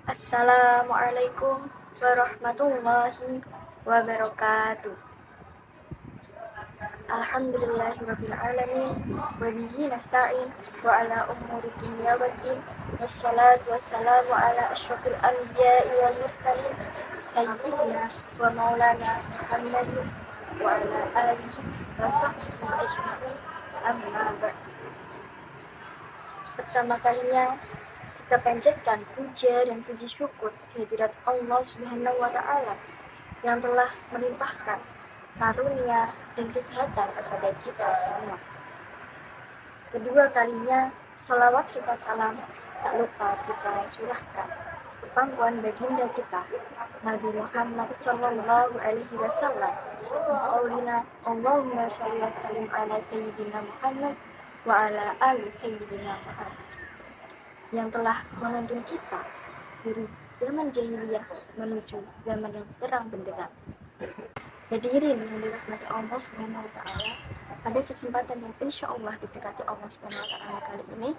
Assalamualaikum warahmatullahi wabarakatuh. Alhamdulillahirabbil alamin wa bihi nasta'in wa ala umuri dunya waddin wassalatu wassalamu ala asyrafil anbiya'i wal mursalin sayyidina wa maulana Muhammadin wa ala alihi wa sahbihi ajma'in amma ba'd. Pertama kalinya kita panjatkan puja dan puji syukur kehadirat Allah Subhanahu wa Ta'ala yang telah melimpahkan karunia dan kesehatan kepada kita semua. Kedua kalinya, salawat serta salam tak lupa kita curahkan ke pangkuan baginda kita, Nabi Muhammad Sallallahu Alaihi Wasallam. Qaulina Allahumma sholli wa sallim ala Sayyidina Muhammad wa ala ali Sayyidina Muhammad, yang telah menuntun kita dari zaman jahiliyah menuju zaman yang terang benderang. Hadirin yang dirahmati Allah Subhanahu wa Ta'ala, pada kesempatan yang insya Allah diberkati Allah Subhanahu wa Ta'ala kali ini,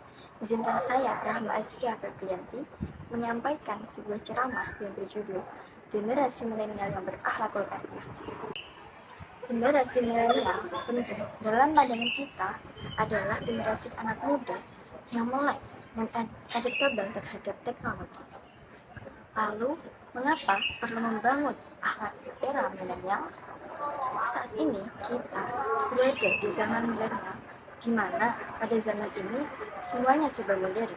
izinkan saya Rahma Azkia Febrianti menyampaikan sebuah ceramah yang berjudul Generasi Milenial yang Berakhlakul Karimah. Generasi milenial tentu dalam pandangan kita adalah generasi anak muda yang mulai adaptable terhadap teknologi. Lalu, mengapa perlu membangun akhlak era milenial? Saat ini kita berada di zaman milenial, di mana pada zaman ini semuanya serba modern,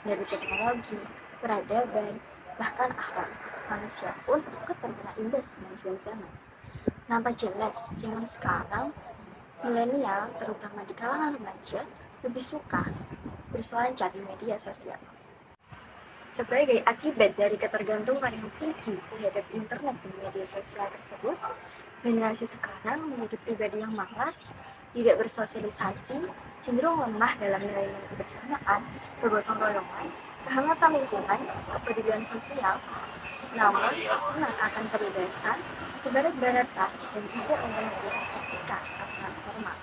dari teknologi, peradaban, bahkan akhlak. Manusia pun ikut terkena imbas kemajuan zaman. Nampak jelas zaman sekarang milenial, terutama di kalangan remaja, lebih suka berselancar di media sosial. Sebagai akibat dari ketergantungan yang tinggi terhadap internet dan media sosial tersebut, generasi sekarang menjadi pribadi yang malas, tidak bersosialisasi, cenderung lemah dalam nilai-nilai kebersamaan, kegotong royongan, kehangatan lingkungan, kepedulian sosial, namun senang akan kebebasan, kebarat-baratan, dan tidak memiliki etika atau norma.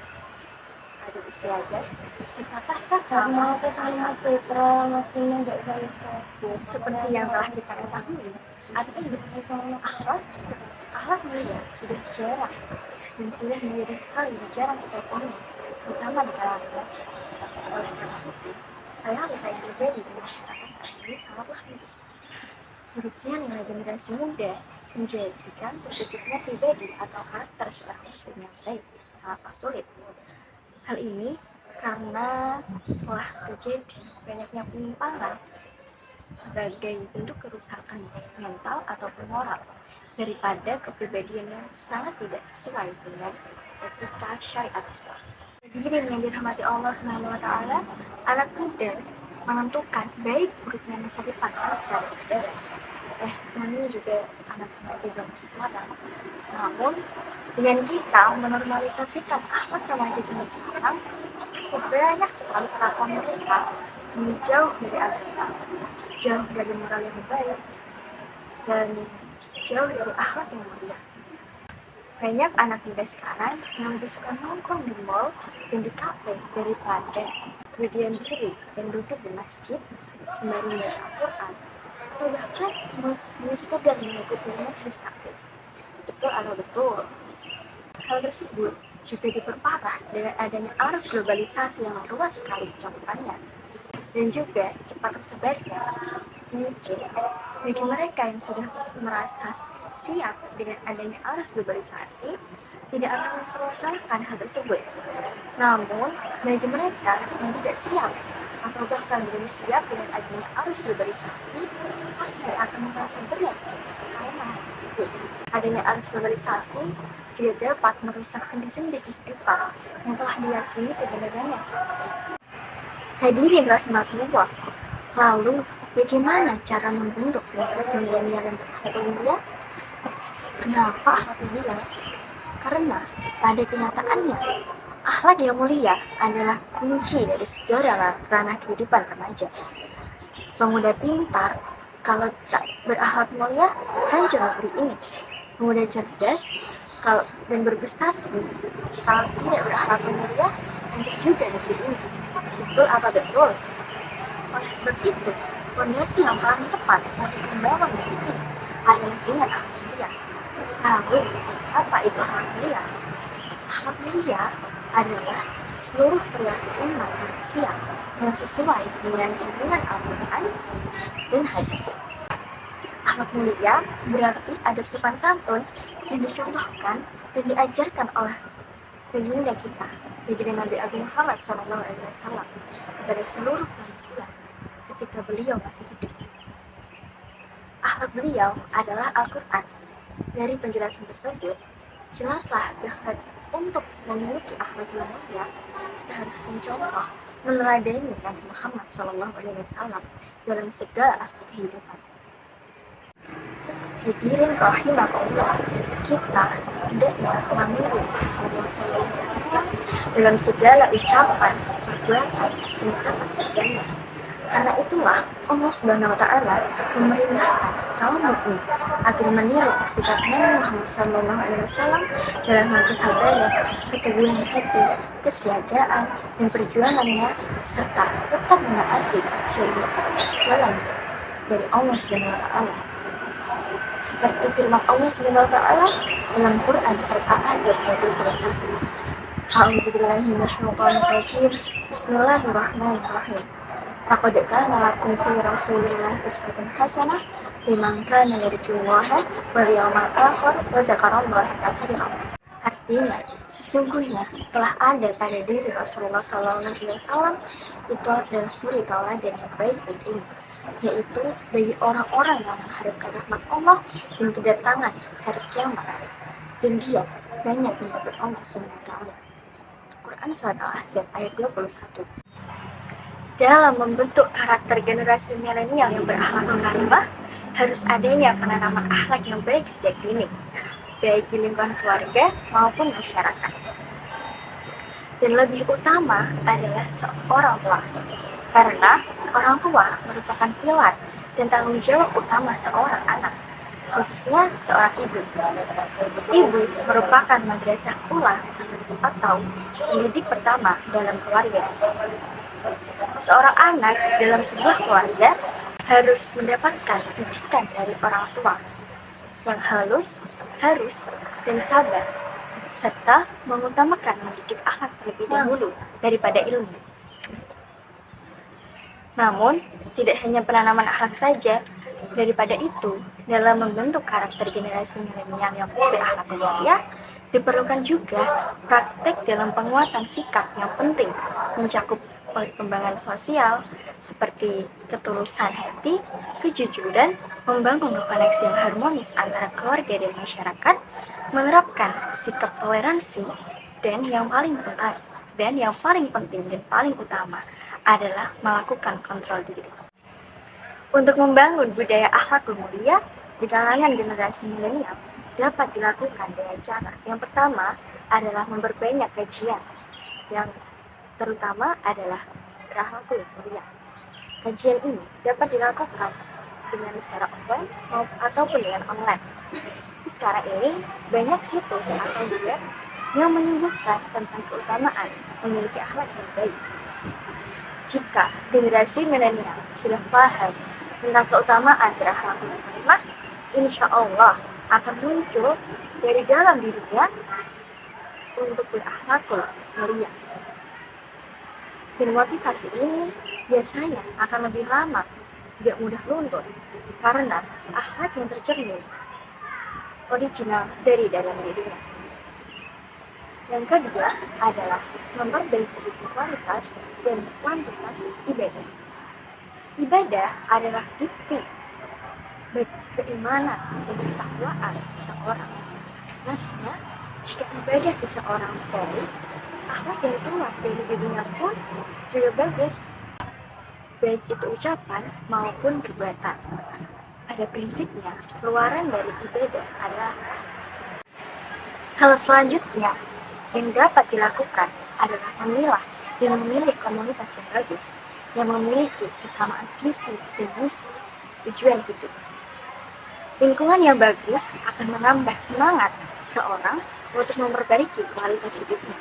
Ada istilahnya, sekatah Karena kesalahan Petra maksudnya nggak selesai. Seperti yang telah kita ketahui, saat ini akhlak mulia sudah jarang dan sudah menjadi hal yang jarang kita temui, terutama di kalangan remaja. Oleh karena itu, realita yang terjadi di masyarakat saat ini sangatlah miris. Buruknya nilai generasi muda menjadikan terbentuknya pribadi atau karakter seorang muslim yang baik sangatlah sulit. Hal ini karena telah terjadi banyaknya penyimpangan sebagai bentuk kerusakan mental ataupun moral daripada kepribadian yang sangat tidak sesuai dengan etika syariat Islam. Hadirin yang dirahmati Allah Subhanahu wa Ta'ala, anak muda menentukan baik buruknya masa depan bangsa dan negara. Namanya juga anak remaja zaman sekarang. Namun, dengan kita menormalisasikan akhlak remaja zaman sekarang, pasti banyak sekali kelakuan mereka menjauh dari agama, jauh dari moral yang baik, dan jauh dari akhlak yang mulia. Banyak anak muda sekarang yang lebih suka nongkrong di mall dan di kafe daripada berdiam diri dan duduk di masjid sembari membaca Al-Quran, atau bahkan hanya sekedar mengikuti majelis taklim. Betul atau betul? Hal tersebut juga diperparah dengan adanya arus globalisasi yang luas sekali cakupannya dan juga cepat tersebarnya. Mungkin bagi mereka yang sudah merasa siap dengan adanya arus globalisasi, tidak akan mempermasalahkan hal tersebut. Namun, bagi mereka yang tidak siap atau bahkan belum siap dengan adanya arus globalisasi, pasti akan merasa berat karena hal tersebut. Adanya arus globalisasi juga dapat merusak sendi-sendi kehidupan yang telah diyakini kebenarannya seperti itu. Hadirin rahimahullah, lalu bagaimana cara membentuk generasi milenial yang berakhlak mulia? Kenapa akhlak mulia? Karena pada kenyataannya, akhlak yang mulia adalah kunci dari segala ranah kehidupan remaja. Pemuda pintar, kalau tak berakhlak mulia, hancur negeri ini. Pemuda cerdas dan berprestasi, kalau tidak berakhlak mulia, hancur juga negeri ini. Betul apa betul? Oleh sebab itu, Fondasi yang paling tepat untuk membangun negeri ini adalah dengan akhlak mulia. Lalu, apa itu akhlak mulia? Akhlak mulia adalah seluruh perilaku umat manusia yang sesuai dengan tuntunan Al-Quran dan hadis. Akhlak mulia berarti adab sopan santun yang dicontohkan dan diajarkan oleh baginda kita, baginda Nabi Agung Muhammad SAW kepada seluruh manusia ketika beliau masih hidup. Akhlak beliau adalah Al-Quran. Dari penjelasan tersebut, jelaslah bahwa untuk memiliki akhlak yang mulia, kita harus mencontoh, meneladani Nabi Muhammad SAW dalam segala aspek kehidupan. Hadirin rahimahullah, kita hendaknya meniru Rasulullah SAW dalam segala ucapan, perbuatan, dan sifat kerjanya. Karena itulah Allah Subhanahu wa Ta'ala memerintahkan kaum mukmin agar meniru sikap Nabi Muhammad SAW dalam hal kesabaran, keteguhan hati, kesiagaan, dan perjuangannya, serta tetap menaati jalan dari Allah Subhanahu wa Ta'ala. Seperti firman Allah Subhanahu wa Ta'ala dalam Quran surat Al-Ahzab ayat 21. A'udzubillahi minasyaitonir rajim. Bismillahirrahmanirrahim. Laqad kana lakum fi Rasulillahi uswatun hasanah liman kana yarjullaha wal yawmal akhir wa dzakarallaha katsiran. Artinya, sesungguhnya telah ada pada diri Rasulullah SAW itu adalah suri tauladan yang baik bagimu, yaitu bagi orang-orang yang mengharapkan rahmat Allah dan kedatangan hari kiamat, dan dia banyak menyebut Allah SWT. Quran Surat Al-Ahzab ayat 21. Dalam membentuk karakter generasi milenial yang berakhlak karimah, harus adanya penanaman akhlak yang baik sejak dini, baik di lingkungan keluarga maupun masyarakat. Dan lebih utama adalah seorang tua, karena orang tua merupakan pilar dan tanggung jawab utama seorang anak, khususnya seorang ibu. Ibu merupakan madrasah ula atau pendidik pertama dalam keluarga. Seorang anak dalam sebuah keluarga harus mendapatkan didikan dari orang tua yang halus, harus, dan sabar, serta mengutamakan mendidik akhlak terlebih dahulu daripada ilmu. Namun, tidak hanya penanaman akhlak saja, daripada itu, dalam membentuk karakter generasi milenial yang berakhlak mulia, diperlukan juga praktek dalam penguatan sikap yang penting, mencakup perkembangan sosial seperti ketulusan hati, kejujuran, membangun koneksi yang harmonis antara keluarga dan masyarakat, menerapkan sikap toleransi, dan yang paling penting dan paling utama adalah melakukan kontrol diri. Untuk membangun budaya akhlak mulia di kalangan generasi milenial dapat dilakukan dengan cara yang pertama adalah memperbanyak kajian, yang terutama adalah berakhlak mulia. Kajian ini dapat dilakukan dengan secara offline ataupun dengan online. Sekarang ini banyak situs atau web yang menyebutkan tentang keutamaan memiliki akhlak yang baik. Jika generasi milenial sudah paham tentang keutamaan berakhlak karimah, insya Allah akan muncul dari dalam dirinya untuk berakhlak mulia. Dan motivasi ini biasanya akan lebih lama, tidak mudah luntur, karena akhlak yang tercermin original dari dalam dirinya sendiri. Yang kedua adalah memperbaiki kualitas dan kuantitas ibadah. Ibadah adalah bukti baik keimanan dan ketakwaan seseorang. Maksudnya, jika ibadah seseorang baik, akhlak yang keluar dari dirinya pun juga bagus, baik itu ucapan maupun perbuatan. Pada prinsipnya, keluaran dari ibadah adalah hal selanjutnya yang dapat dilakukan adalah memilah dan memilih komunitas yang bagus, yang memiliki kesamaan visi dan misi tujuan hidup. Lingkungan yang bagus akan menambah semangat seorang untuk memperbaiki kualitas hidupnya.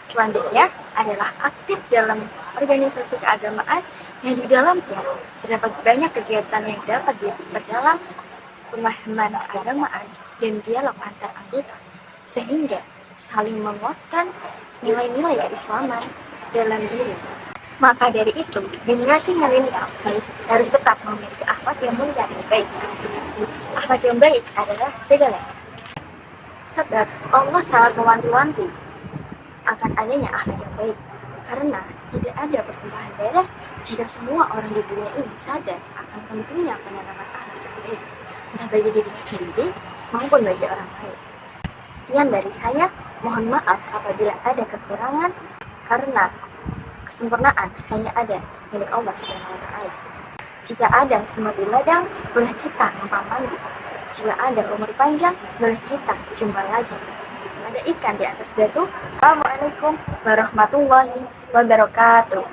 Selanjutnya adalah aktif dalam organisasi keagamaan yang di dalamnya terdapat banyak kegiatan yang dapat diperdalam pemahaman keagamaan dan dialog antar anggota, sehingga saling menguatkan nilai-nilai keislaman dalam diri. Maka dari itu, generasi milenial harus tetap memiliki akhlak yang mulia dan baik. Akhlak yang baik adalah segalanya. Sebab Allah sangat mewanti-wanti akan adanya akhlak yang baik. Karena tidak ada pertumpahan darah jika semua orang di dunia ini sadar akan pentingnya penanaman akhlak yang baik, entah bagi dirinya sendiri maupun bagi orang lain. Sekian dari saya, mohon maaf apabila ada kekurangan, karena kesempurnaan hanya ada milik Allah Subhanahu wa Ta'ala. Jika ada sumber di ladang, boleh kita numpang mandi. Jika ada umur panjang, boleh kita jumpa lagi. Ada ikan di atas batu. Assalamualaikum warahmatullahi wabarakatuh.